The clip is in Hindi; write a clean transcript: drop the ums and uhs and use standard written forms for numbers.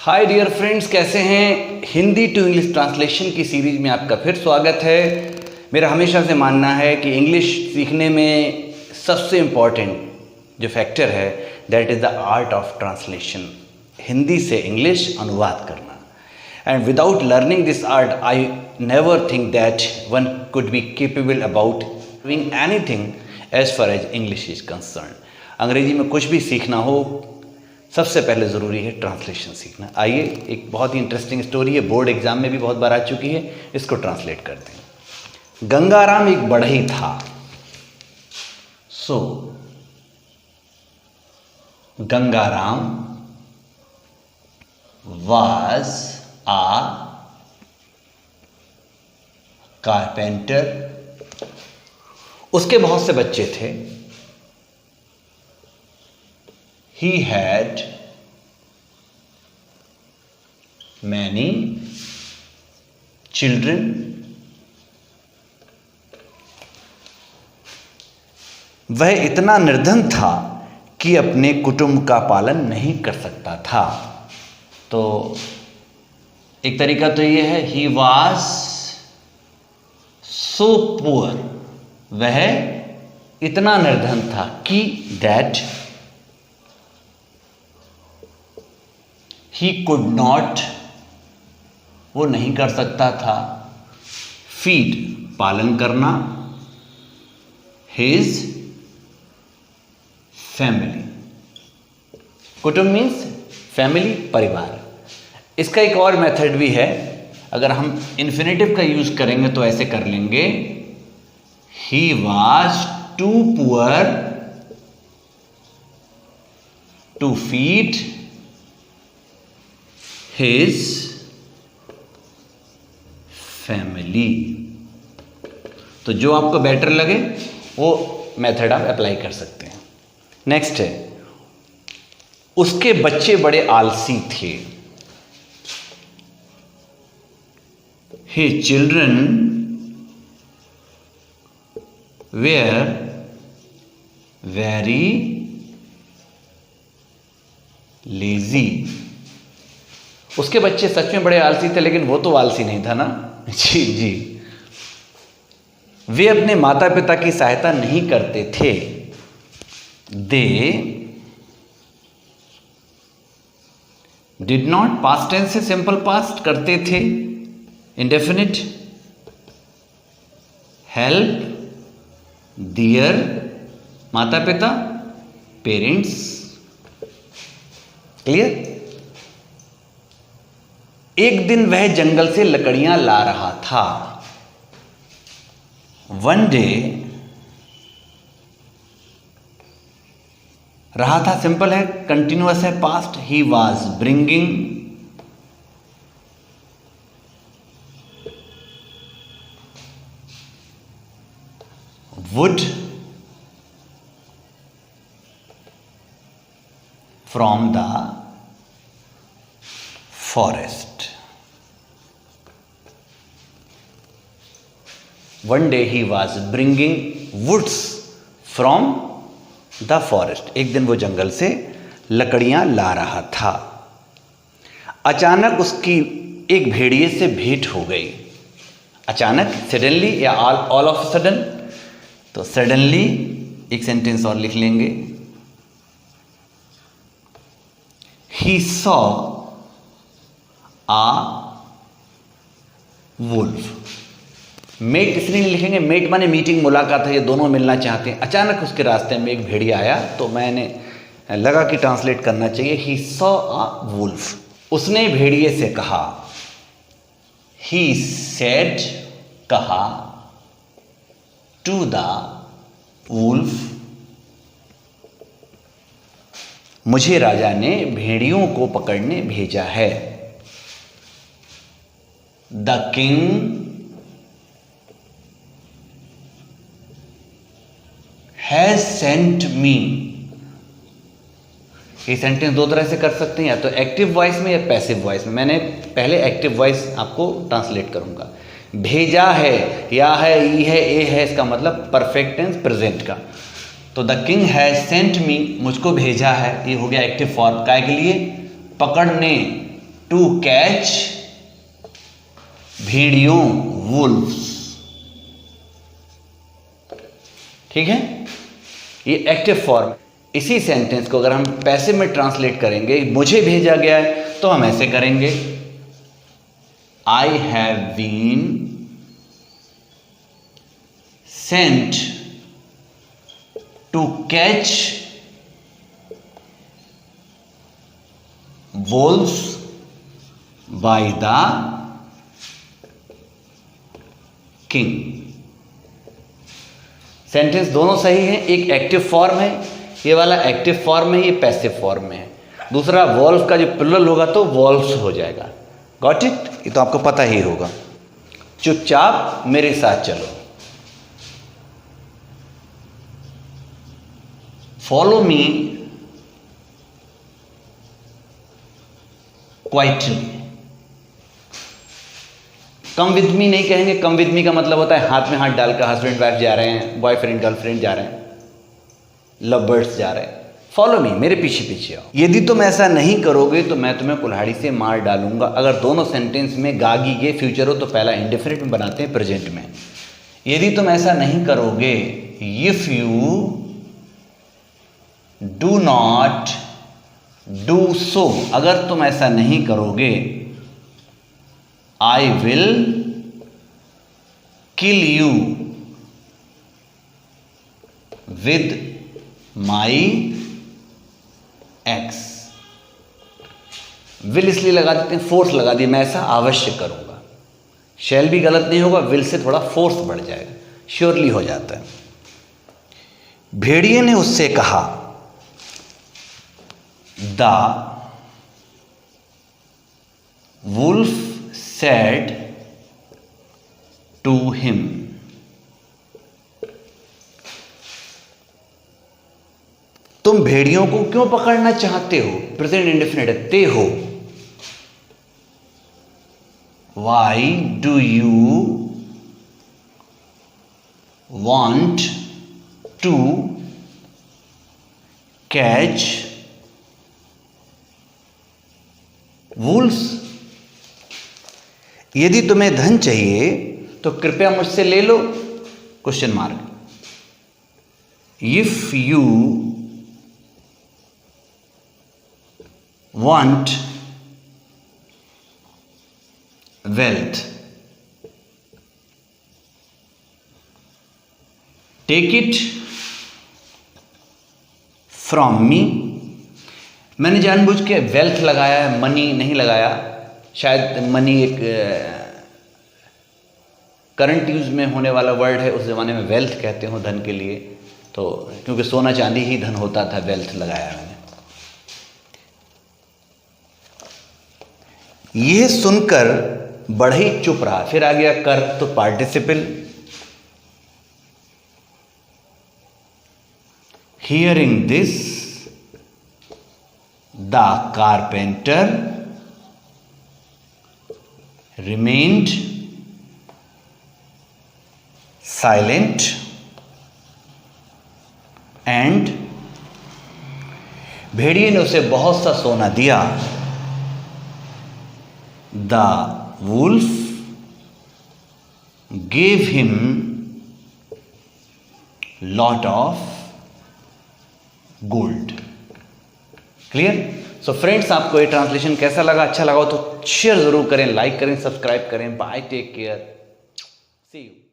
हाय डियर फ्रेंड्स, कैसे हैं। हिंदी टू इंग्लिश ट्रांसलेशन की सीरीज में आपका फिर स्वागत है। मेरा हमेशा से मानना है कि इंग्लिश सीखने में सबसे इम्पॉर्टेंट जो फैक्टर है that is the art of translation. Hindi से इंग्लिश अनुवाद करना। And without learning this art I never think that one could be capable about doing anything as far as English is concern. अंग्रेजी में कुछ भी सीखना हो सबसे पहले ज़रूरी है ट्रांसलेशन सीखना। आइए, एक बहुत ही इंटरेस्टिंग स्टोरी है, बोर्ड एग्जाम में भी बहुत बार आ चुकी है, इसको ट्रांसलेट करते हैं। गंगाराम एक बढ़ई था। सो गंगाराम वाज आ कारपेंटर। उसके बहुत से बच्चे थे। He had many children. वह इतना निर्धन था कि अपने कुटुंब का पालन नहीं कर सकता था। तो एक तरीका तो यह है, he was so poor, वह इतना निर्धन था कि that he could not, वो नहीं कर सकता था, feed, पालन करना, his family। कुटुंब मीन्स फैमिली, परिवार। इसका एक और मेथड भी है। अगर हम इन्फिनेटिव का यूज करेंगे तो ऐसे कर लेंगे, he was too poor to feed his family। तो जो आपको बेटर लगे वो मेथड आप अप्लाई कर सकते हैं। नेक्स्ट है, उसके बच्चे बड़े आलसी थे। His children were very lazy। उसके बच्चे सच में बड़े आलसी थे, लेकिन वो तो आलसी नहीं था ना। जी, वे अपने माता पिता की सहायता नहीं करते थे। They did not, past tense से सिंपल पास्ट करते थे, इंडेफिनिट, हेल्प दियर, माता पिता, पेरेंट्स। क्लियर। एक दिन वह जंगल से लकड़ियां ला रहा था। वन डे, रहा था सिंपल है, कंटिन्यूअस है, past. He was bringing wood from the forest. One day he was bringing woods from the forest। एक दिन वो जंगल से लकड़ियां ला रहा था। अचानक उसकी एक भेड़िए से भेंट हो गई। अचानक, सडनली या ऑल ऑफ सडन। तो सडनली एक सेंटेंस और लिख लेंगे, he saw a wolf। Met इसलिए नहीं लिखेंगे, मेट माने मीटिंग, मुलाकात है, ये दोनों मिलना चाहते हैं। अचानक उसके रास्ते में एक भेड़िया आया, तो मैंने लगा कि ट्रांसलेट करना चाहिए, ही सॉ अ वुल्फ। उसने भेड़िए से कहा, ही सेड, कहा, टू द वुल्फ, मुझे राजा ने भेड़ियों को पकड़ने भेजा है। The king has sent me. ये सेंटेंस दो तरह से कर सकते हैं, या तो एक्टिव वॉइस में या पैसिव वॉइस में। मैंने पहले एक्टिव वॉइस आपको ट्रांसलेट करूंगा। भेजा है, या है, ई है, ए है, इसका मतलब परफेक्ट टेंस प्रेजेंट का। तो the king has sent me, मुझको भेजा है, ये हो गया एक्टिव फॉर्म। काय के लिए? पकड़ने, टू कैच भेड़ियों, वुल्व्स। ठीक है, ये एक्टिव फॉर्म। इसी सेंटेंस को अगर हम पैसिव में ट्रांसलेट करेंगे, मुझे भेजा गया है, तो हम ऐसे करेंगे, I have been sent to catch wolves by the king। Sentence दोनों सही है, एक एक्टिव फॉर्म है, ये वाला एक्टिव फॉर्म है, ये पैसिव फॉर्म में है। दूसरा वॉल्व का जो प्लुरल होगा तो वॉल्व्स हो जाएगा। Got it? ये तो आपको पता ही होगा। चुपचाप मेरे साथ चलो, follow me quietly. Come with me नहीं कहेंगे, कम विद मी का मतलब होता है हाथ में हाथ डालकर हस्बैंड वाइफ जा रहे हैं, बॉयफ्रेंड गर्लफ्रेंड जा रहे हैं, लव बर्ड्स जा रहे हैं। फॉलो मी, मेरे पीछे पीछे आओ। यदि तुम ऐसा नहीं करोगे तो मैं तुम्हें कुल्हाड़ी से मार डालूंगा। अगर दोनों सेंटेंस में गागी के फ्यूचर हो तो पहला इंडेफिनिट में बनाते हैं प्रेजेंट में। यदि तुम ऐसा नहीं करोगे, if you do not do so, अगर तुम ऐसा नहीं करोगे, I will kill you with my x. Will इसलिए लगा देते हैं, फोर्स लगा दिया, मैं ऐसा अवश्य करूंगा। शैल भी गलत नहीं होगा, विल से थोड़ा फोर्स बढ़ जाएगा, श्योरली हो जाता है। भेड़िए ने उससे कहा, the wolf said to him. तुम भेड़ियों को क्यों पकड़ना चाहते हो? प्रेजेंट इंडेफिनिट ते हो। Why do you want to catch wolves? यदि तुम्हें धन चाहिए तो कृपया मुझसे ले लो, question mark. If you want wealth, take it from me। मैंने जानबूझ के वेल्थ लगाया है, मनी नहीं लगाया। शायद मनी एक करंट यूज में होने वाला वर्ड है, उस जमाने में वेल्थ कहते हो धन के लिए, तो क्योंकि सोना चांदी ही धन होता था, वेल्थ लगाया मैंने। यह सुनकर बढ़ई चुप रहा, फिर आ गया कर तो participle. Hearing this the carpenter remained silent and, भेड़िए ने उसे बहुत सा सोना दिया। The wolf gave him lot of gold। Clear? So friends, आपको ये ट्रांसलेशन कैसा लगा? अच्छा लगा हो तो शेयर जरूर करें, लाइक करें, सब्सक्राइब करें। Bye, take care, see you.